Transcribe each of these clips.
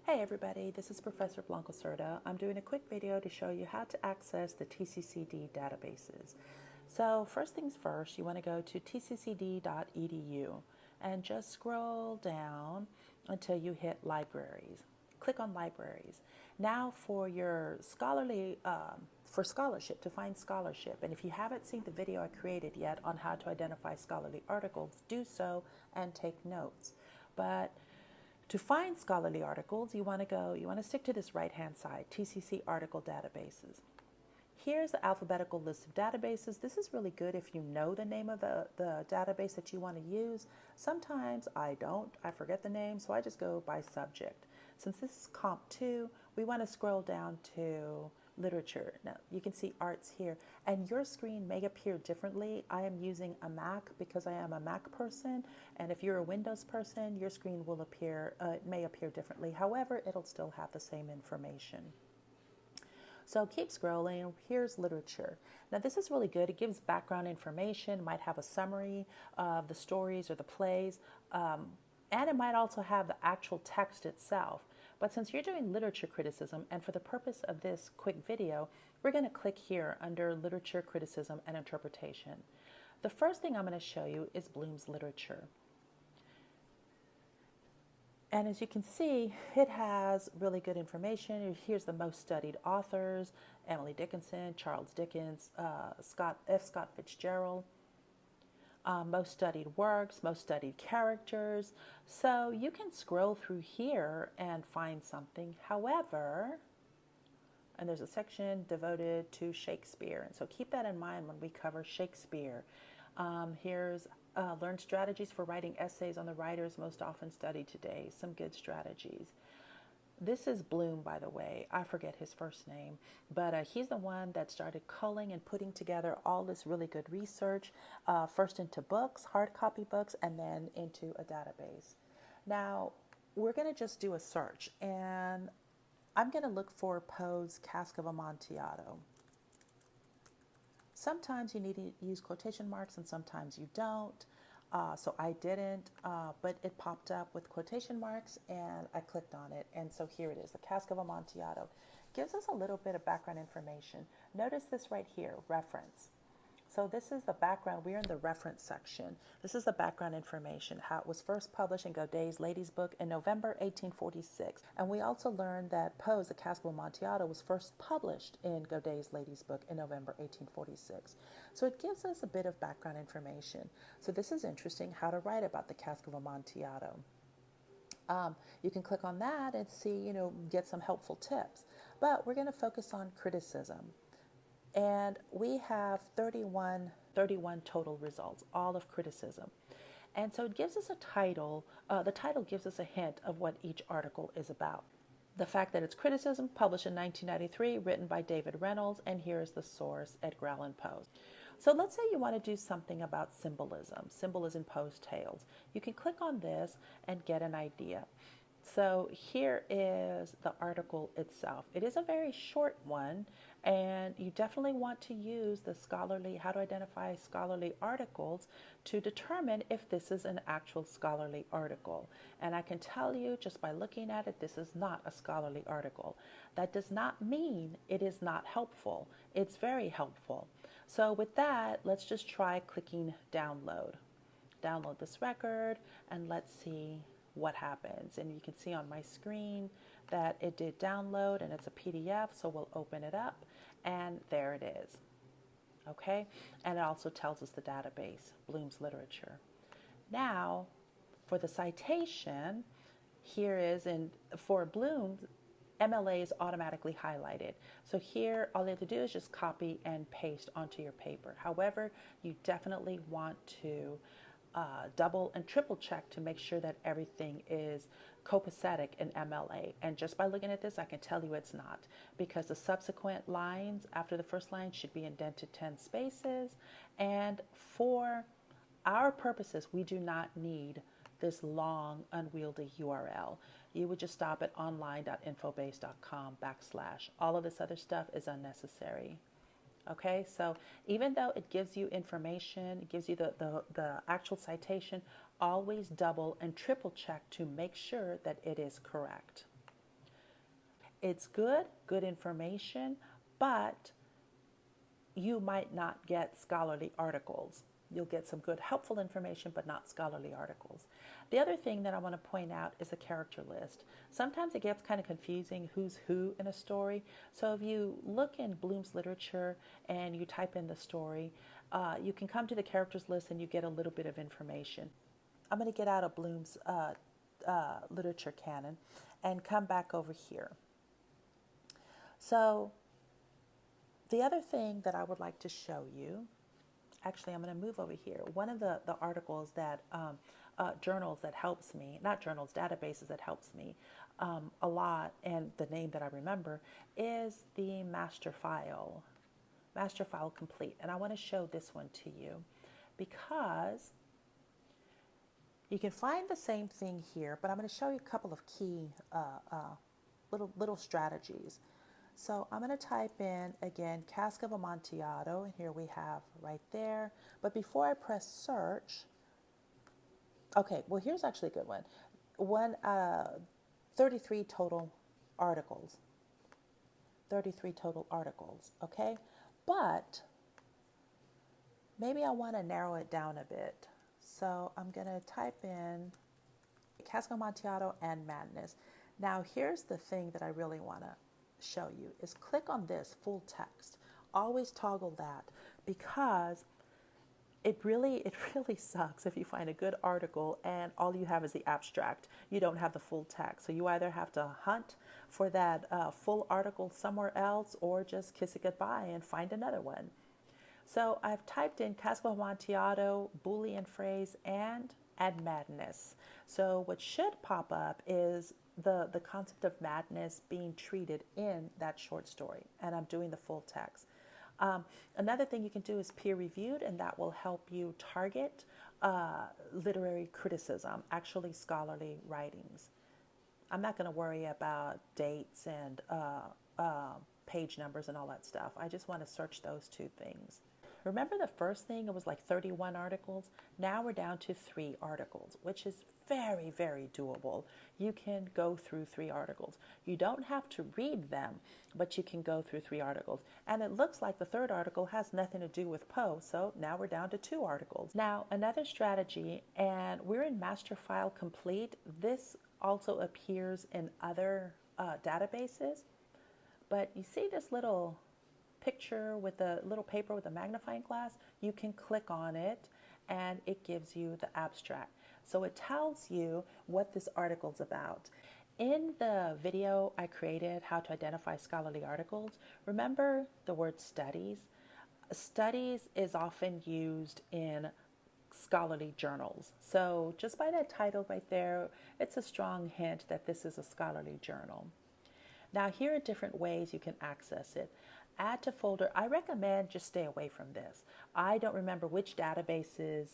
Hey everybody, this is Professor Blanco Cerda. I'm doing a quick video to show you how to access the TCCD databases. So first things first, you want to go to tccd.edu and just scroll down until you hit libraries. Click on libraries. Now for your for scholarship, to find scholarship, and if you haven't seen the video I created yet on how to identify scholarly articles, do so and take notes. But to find scholarly articles, you want to stick to this right-hand side, TCC article databases. Here's the alphabetical list of databases. This is really good if you know the name of the database that you want to use. Sometimes I forget the name, so I just go by subject. Since this is Comp 2, we want to scroll down to literature. Now you can see arts here, and your screen may appear differently. I am using a Mac because I am a Mac person, and if you're a Windows person, your screen will appear, may appear differently. However, it'll still have the same information. So keep scrolling. Here's literature. Now this is really good. It gives background information, might have a summary of the stories or the plays, and it might also have the actual text itself. But since you're doing literature criticism, and for the purpose of this quick video, we're going to click here under literature criticism and interpretation. The first thing I'm going to show you is Bloom's literature. And as you can see, it has really good information. Here's the most studied authors: Emily Dickinson, Charles Dickens, Scott Fitzgerald. Most studied works, most studied characters. So you can scroll through here and find something. However, and there's a section devoted to Shakespeare. And so keep that in mind when we cover Shakespeare. Here's learn strategies for writing essays on the writers most often studied today. Some good strategies. This is Bloom, by the way. I forget his first name, but he's the one that started culling and putting together all this really good research, first into books, hard copy books, and then into a database. Now, we're going to just do a search, and I'm going to look for Poe's Cask of Amontillado. Sometimes you need to use quotation marks and sometimes you don't. So I didn't, but it popped up with quotation marks and I clicked on it. And so here it is, the Cask of Amontillado. Gives us a little bit of background information. Notice this right here, reference. So this is the background. We're in the reference section. This is the background information, how it was first published in Godey's Lady's Book in November 1846. And we also learned that Poe's The Cask of Amontillado was first published in Godey's Lady's Book in November 1846. So it gives us a bit of background information. So this is interesting, how to write about the Cask of Amontillado. You can click on that and see, get some helpful tips. But we're going to focus on criticism. And we have 31 total results, all of criticism. And so it gives us a title. The title gives us a hint of what each article is about. The fact that it's criticism, published in 1993, written by David Reynolds, and here is the source, Edgar Allan Poe. So let's say you want to do something about symbolism in Poe's tales. You can click on this and get an idea. So here is the article itself. It is a very short one, and you definitely want to use the how to identify scholarly articles to determine if this is an actual scholarly article. And I can tell you just by looking at it, this is not a scholarly article. That does not mean it is not helpful. It's very helpful. So with that, let's just try clicking download. Download this record, and let's see what happens. And you can see on my screen that it did download, and it's a PDF, so we'll open it up, and there it is. Okay, and it also tells us the database, Bloom's literature. Now for the citation, here is, for Bloom, MLA is automatically highlighted. So here, all you have to do is just copy and paste onto your paper. However, you definitely want to double and triple check to make sure that everything is copacetic in MLA. And just by looking at this, I can tell you it's not, because the subsequent lines after the first line should be indented 10 spaces. And for our purposes, we do not need this long, unwieldy URL. You would just stop at online.infobase.com/. All of this other stuff is unnecessary. Okay, so even though it gives you information, it gives you the actual citation, always double and triple check to make sure that it is correct. It's good information, but you might not get scholarly articles. You'll get some good, helpful information, but not scholarly articles. The other thing that I want to point out is the character list. Sometimes it gets kind of confusing who's who in a story. So if you look in Bloom's literature and you type in the story, you can come to the characters list and you get a little bit of information. I'm going to get out of Bloom's literature canon and come back over here. So the other thing that I would like to show you, actually, I'm going to move over here. One of the articles that, journals that helps me, not journals, databases that helps me a lot, and the name that I remember is the Master File Complete. And I want to show this one to you because you can find the same thing here, but I'm going to show you a couple of key little strategies. So I'm going to type in, again, Cask of Amontillado, and here we have right there. But before I press search, okay, well, here's actually a good one. 33 total articles. 33 total articles, okay? But maybe I want to narrow it down a bit. So I'm going to type in Cask of Amontillado and Madness. Now, here's the thing that I really want to show you is click on this full text. Always toggle that because it really sucks if you find a good article and all you have is the abstract. You don't have the full text. So you either have to hunt for that full article somewhere else or just kiss it goodbye and find another one. So I've typed in Cask of Amontillado, Boolean phrase, and add madness. So what should pop up is the concept of madness being treated in that short story, and I'm doing the full text. Another thing you can do is peer reviewed, and that will help you target literary criticism, actually scholarly writings. I'm not going to worry about dates and page numbers and all that stuff. I just want to search those two things. Remember the first thing, it was like 31 articles. Now we're down to 3 articles, which is very, very doable. You can go through 3 articles. You don't have to read them, but you can go through 3 articles. And it looks like the 3rd article has nothing to do with Poe, so now we're down to 2 articles. Now, another strategy, and we're in Master File Complete. This also appears in other databases, but you see this little picture with a little paper with a magnifying glass? You can click on it and it gives you the abstract. So it tells you what this article's about. In the video I created, How to Identify Scholarly Articles, remember the word studies? Studies is often used in scholarly journals. So just by that title right there, it's a strong hint that this is a scholarly journal. Now here are different ways you can access it. Add to folder. I recommend just stay away from this. I don't remember which databases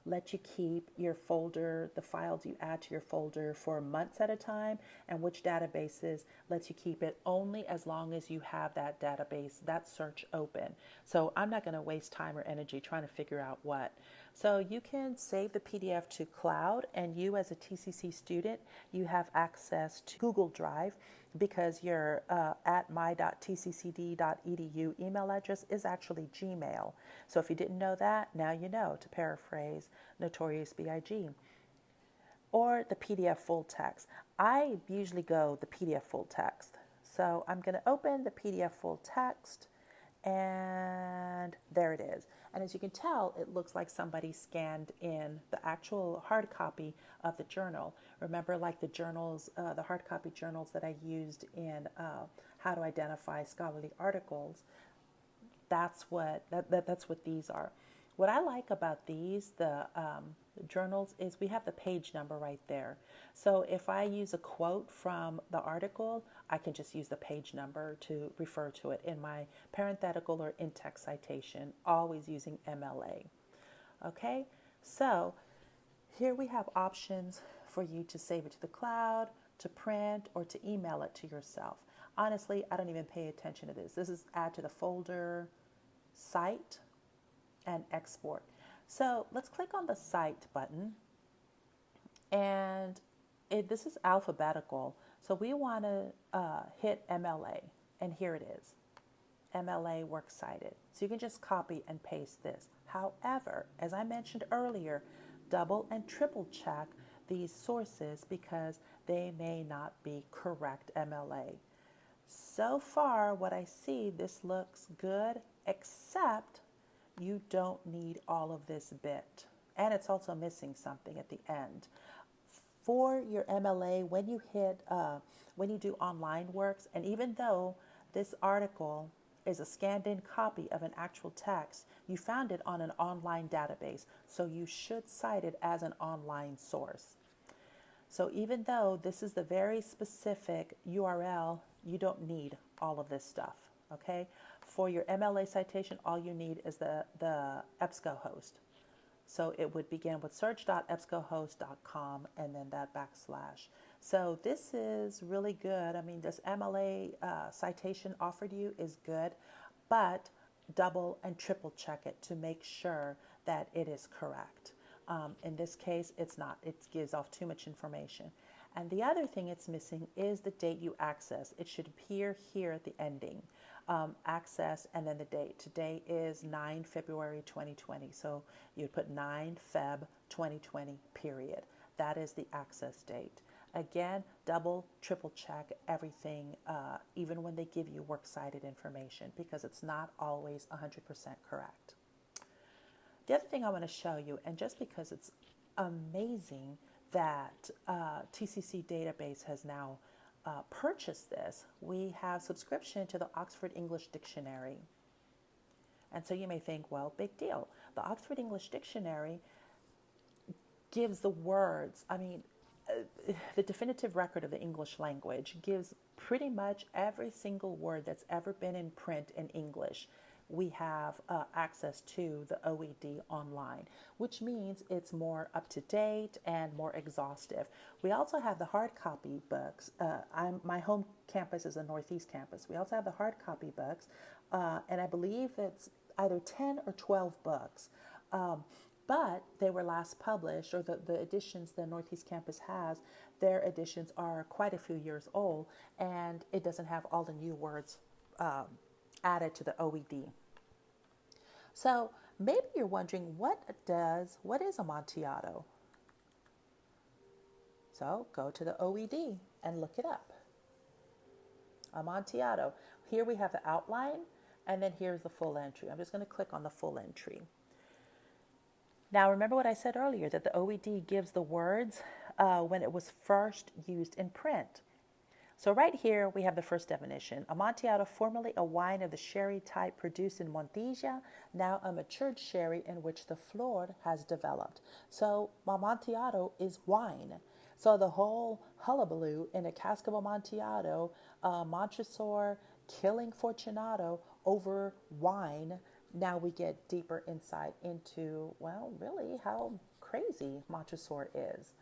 let you keep your folder, the files you add to your folder for months at a time, and which databases lets you keep it only as long as you have that database, that search open. So I'm not going to waste time or energy trying to figure out what. So you can save the PDF to cloud, and you as a TCC student, you have access to Google Drive because your at my.tccd.edu email address is actually Gmail. So if you didn't know that, now you know, to paraphrase Notorious B.I.G. Or the PDF full text. I usually go the PDF full text. So I'm going to open the PDF full text, and there it is. And as you can tell, it looks like somebody scanned in the actual hard copy of the journal. Remember, like the journals, the hard copy journals that I used in How to Identify Scholarly Articles, that's what these are. What I like about these, the journals, is we have the page number right there. So if I use a quote from the article, I can just use the page number to refer to it in my parenthetical or in-text citation, always using MLA. Okay, so here we have options for you to save it to the cloud, to print, or to email it to yourself. Honestly, I don't even pay attention to this. This is add to the folder, cite, and export. So let's click on the cite button, and this is alphabetical. So we want to hit MLA, and here it is. MLA works cited. So you can just copy and paste this. However, as I mentioned earlier, double and triple check these sources because they may not be correct MLA. So far, what I see, this looks good, except you don't need all of this bit. And it's also missing something at the end. For your MLA, when you do online works, and even though this article is a scanned in copy of an actual text, you found it on an online database, so you should cite it as an online source. So even though this is the very specific URL, you don't need all of this stuff, okay? For your MLA citation, all you need is the EBSCOhost. So it would begin with search.ebscohost.com and then that /. So this is really good. I mean, this MLA citation offered you is good, but double and triple check it to make sure that it is correct. In this case, it's not. It gives off too much information. And the other thing it's missing is the date you access. It should appear here at the ending. Access and then the date. Today is 9 February 2020. So you put 9 Feb 2020, period. That is the access date. Again, double, triple check everything, even when they give you works cited information, because it's not always 100% correct. The other thing I want to show you, and just because it's amazing that TCC database has now purchased this, we have subscription to the Oxford English Dictionary. And so you may think, well, big deal. The Oxford English Dictionary gives the words, the definitive record of the English language gives pretty much every single word that's ever been in print in English. We have access to the OED online, which means it's more up to date and more exhaustive. We also have the hard copy books. My home campus is the Northeast campus. We also have the hard copy books, and I believe it's either 10 or 12 books. But they were last published, or the editions the Northeast campus has, their editions are quite a few years old, and it doesn't have all the new words added to the OED. So maybe you're wondering, what is Amontillado? So go to the OED and look it up. Amontillado. Here we have the outline, and then here's the full entry. I'm just going to click on the full entry. Now remember what I said earlier, that the OED gives the words when it was first used in print. So right here, we have the first definition. Amontillado, formerly a wine of the sherry type produced in Montilla, now a matured sherry in which the flor has developed. So Amontillado is wine. So the whole hullabaloo in a cask of Amontillado, Montresor killing Fortunato over wine. Now we get deeper insight into, well, really how crazy Montresor is.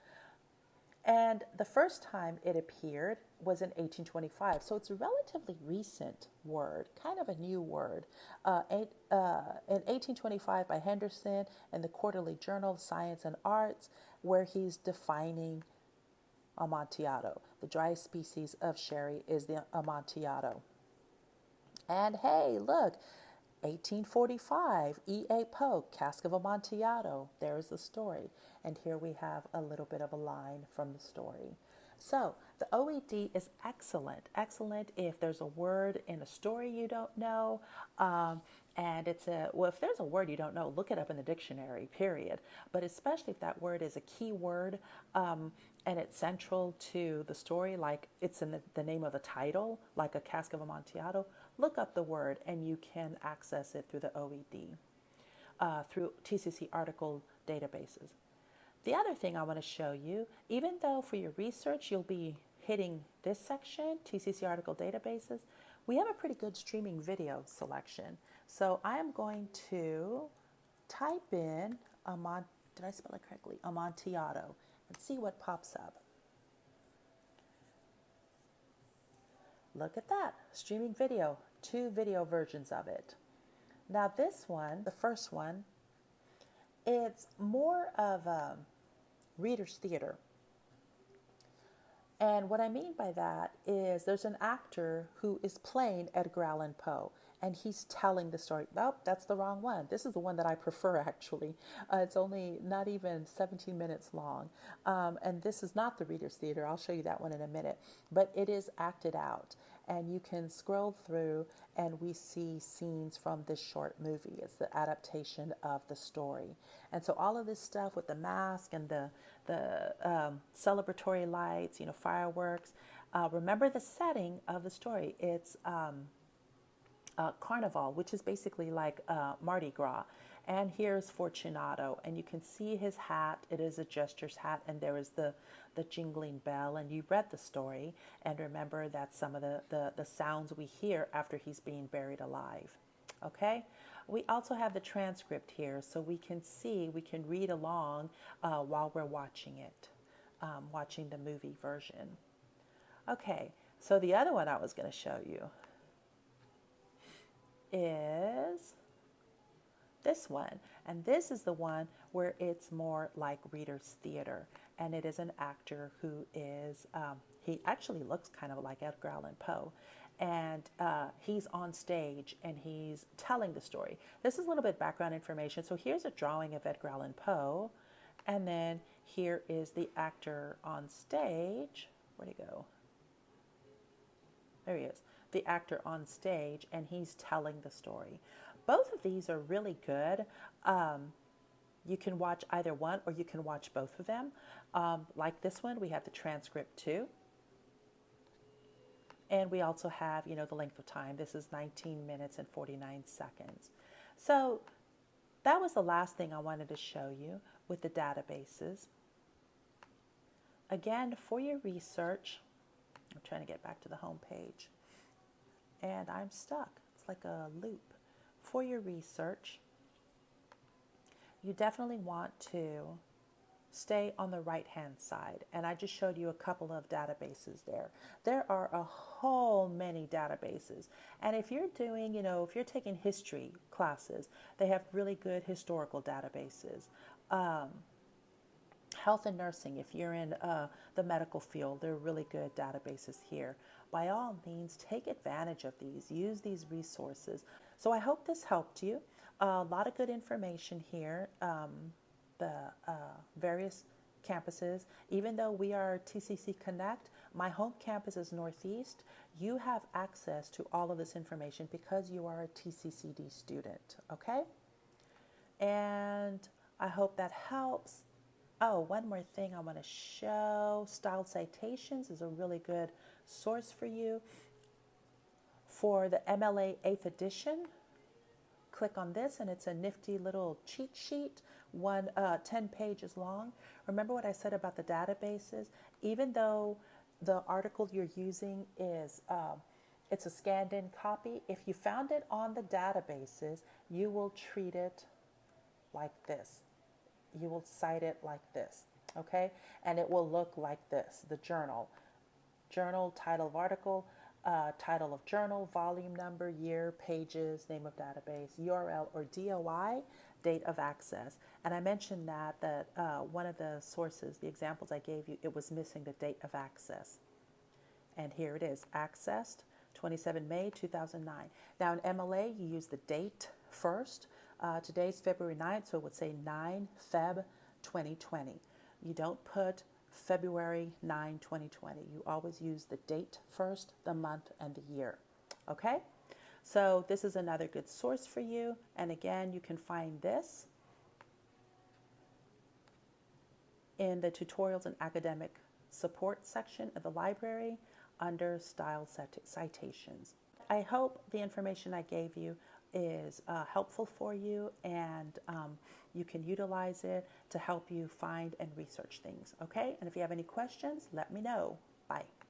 And the first time it appeared was in 1825. So it's a relatively recent word, kind of a new word. In 1825 by Henderson in the Quarterly Journal of Science and Arts, where he's defining Amontillado. The driest species of sherry is the Amontillado. And hey, look, 1845, E.A. Polk, Cask of Amontillado. There's the story. And here we have a little bit of a line from the story. So the OED is excellent. Excellent if there's a word in a story you don't know. And if there's a word you don't know, look it up in the dictionary, period. But especially if that word is a key word and it's central to the story, like it's in the name of the title, like a Cask of Amontillado, look up the word and you can access it through the OED, through TCC article databases. The other thing I want to show you, even though for your research you'll be hitting this section, TCC article databases, we have a pretty good streaming video selection. So I am going to type in, did I spell it correctly? Amontillado, and see what pops up. Look at that, streaming video, 2 video versions of it. Now this one, the first one, it's more of a reader's theater. And what I mean by that is there's an actor who is playing Edgar Allan Poe, and he's telling the story. Nope, that's the wrong one. This is the one that I prefer, actually. It's only not even 17 minutes long. And this is not the Reader's Theater. I'll show you that one in a minute. But it is acted out. And you can scroll through, and we see scenes from this short movie. It's the adaptation of the story. And so all of this stuff with the mask and the celebratory lights, fireworks. Remember the setting of the story. It's Carnival, which is basically like Mardi Gras. And here's Fortunato, and you can see his hat. It is a jester's hat, and there is the jingling bell. And you read the story, and remember that some of the sounds we hear after he's being buried alive. Okay? We also have the transcript here, so we can read along while we're watching it, watching the movie version. Okay, so the other one I was going to show you is this one. And this is the one where it's more like Reader's Theater. And it is an actor who is, he actually looks kind of like Edgar Allan Poe. And he's on stage and he's telling the story. This is a little bit background information. So here's a drawing of Edgar Allan Poe. And then here is the actor on stage. Where'd he go? There he is. The actor on stage, and he's telling the story. Both of these are really good. You can watch either one, or you can watch both of them. Like this one, we have the transcript too. And we also have, the length of time. This is 19 minutes and 49 seconds. So that was the last thing I wanted to show you with the databases. Again, for your research, I'm trying to get back to the home page. And I'm stuck. It's like a loop. For your research, you definitely want to stay on the right-hand side. And I just showed you a couple of databases there. There are a whole many databases. And if you're doing, if you're taking history classes, they have really good historical databases. Health and nursing, if you're in the medical field, there are really good databases here. By all means, take advantage of these. Use these resources. So I hope this helped you. A lot of good information here. The various campuses. Even though we are TCC Connect, my home campus is Northeast. You have access to all of this information because you are a TCCD student, okay? And I hope that helps. Oh, one more thing I want to show. Styled Citations is a really good source for you. For the MLA 8th edition, click on this and it's a nifty little cheat sheet, 10 pages long. Remember what I said about the databases? Even though the article you're using is, it's a scanned in copy, if you found it on the databases, you will treat it like this. You will cite it like this, okay? And it will look like this, the journal. Journal, title of article, title of journal, volume number, year, pages, name of database, URL or DOI, date of access. And I mentioned that one of the sources, the examples I gave you, it was missing the date of access. And here it is, accessed 27 May 2009. Now in MLA, you use the date first. Today's February 9th, so it would say 9 Feb 2020. You don't put February 9, 2020. You always use the date first, the month, and the year. Okay? So this is another good source for you. And again, you can find this in the tutorials and academic support section of the library under Style Citations. I hope the information I gave you is helpful for you, and you can utilize it to help you find and research things, okay? And if you have any questions, let me know. Bye.